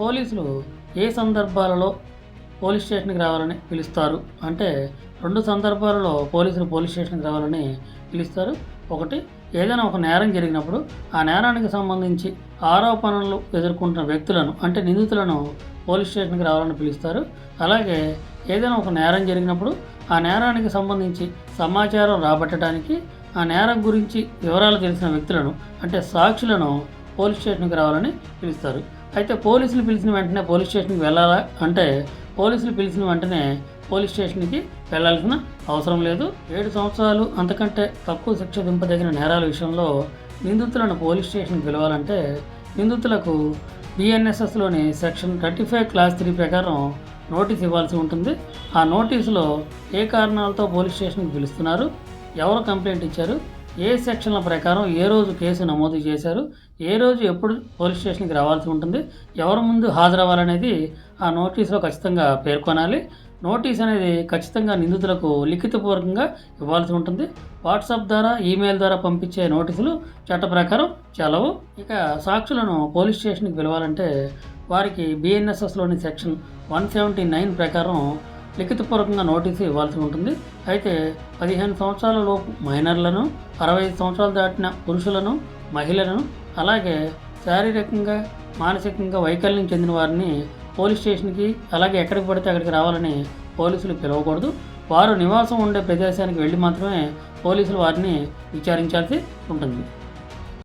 పోలీసులు ఏ సందర్భాలలో పోలీస్ స్టేషన్కి రావాలని పిలుస్తారు అంటే, 2 సందర్భాలలో పోలీసులు పోలీస్ స్టేషన్కి రావాలని పిలుస్తారు. ఒకటి, ఏదైనా ఒక నేరం జరిగినప్పుడు ఆ నేరానికి సంబంధించి ఆరోపణలు ఎదుర్కొంటున్న వ్యక్తులను అంటే నిందితులను పోలీస్ స్టేషన్కి రావాలని పిలుస్తారు. అలాగే ఏదైనా ఒక నేరం జరిగినప్పుడు ఆ నేరానికి సంబంధించి సమాచారం రాబట్టడానికి, ఆ నేరం గురించి వివరాలు తెలిసిన వ్యక్తులను అంటే సాక్షులను పోలీస్ స్టేషన్కి రావాలని పిలుస్తారు. అయితే పోలీసులు పిలిచిన వెంటనే పోలీస్ స్టేషన్కి వెళ్ళాలా అంటే, పోలీసులు పిలిచిన వెంటనే పోలీస్ స్టేషన్కి వెళ్ళాల్సిన అవసరం లేదు. 7 సంవత్సరాలు అంతకంటే తక్కువ శిక్ష దింపదగిన నేరాల విషయంలో నిందితులను పోలీస్ స్టేషన్కి పిలవాలంటే, నిందితులకు BNSSలోని సెక్షన్ 35 క్లాస్ 3 ప్రకారం నోటీస్ ఇవ్వాల్సి ఉంటుంది. ఆ నోటీసులో ఏ కారణాలతో పోలీస్ స్టేషన్కి పిలుస్తున్నారు, ఎవరు కంప్లైంట్ ఇచ్చారు, ఏ సెక్షన్ల ప్రకారం ఏ రోజు కేసు నమోదు చేశారు, ఏ రోజు ఎప్పుడు పోలీస్ స్టేషన్కి రావాల్సి ఉంటుంది, ఎవరి ముందు హాజరవ్వాలనేది ఆ నోటీసులో ఖచ్చితంగా పేర్కొనాలి. నోటీస్ అనేది ఖచ్చితంగా నిందితులకు లిఖితపూర్వకంగా ఇవ్వాల్సి ఉంటుంది. వాట్సాప్ ద్వారా, ఈమెయిల్ ద్వారా పంపించే నోటీసులు చట్ట ప్రకారం చెల్లవు. ఇక సాక్షులను పోలీస్ స్టేషన్కి పిలవాలంటే వారికి BNSSలోని సెక్షన్ 179 ప్రకారం లిఖితపూర్వకంగా నోటీసు ఇవ్వాల్సి ఉంటుంది. అయితే 15 సంవత్సరాల లోపు మైనర్లను, 65 సంవత్సరాలు దాటిన పురుషులను, మహిళలను, అలాగే శారీరకంగా మానసికంగా వైకల్యం చెందిన వారిని పోలీస్ స్టేషన్కి అలాగే ఎక్కడికి పడితే అక్కడికి రావాలని పోలీసులు పిలవకూడదు. వారు నివాసం ఉండే ప్రదేశానికి వెళ్ళి మాత్రమే పోలీసులు వారిని విచారించాల్సి ఉంటుంది.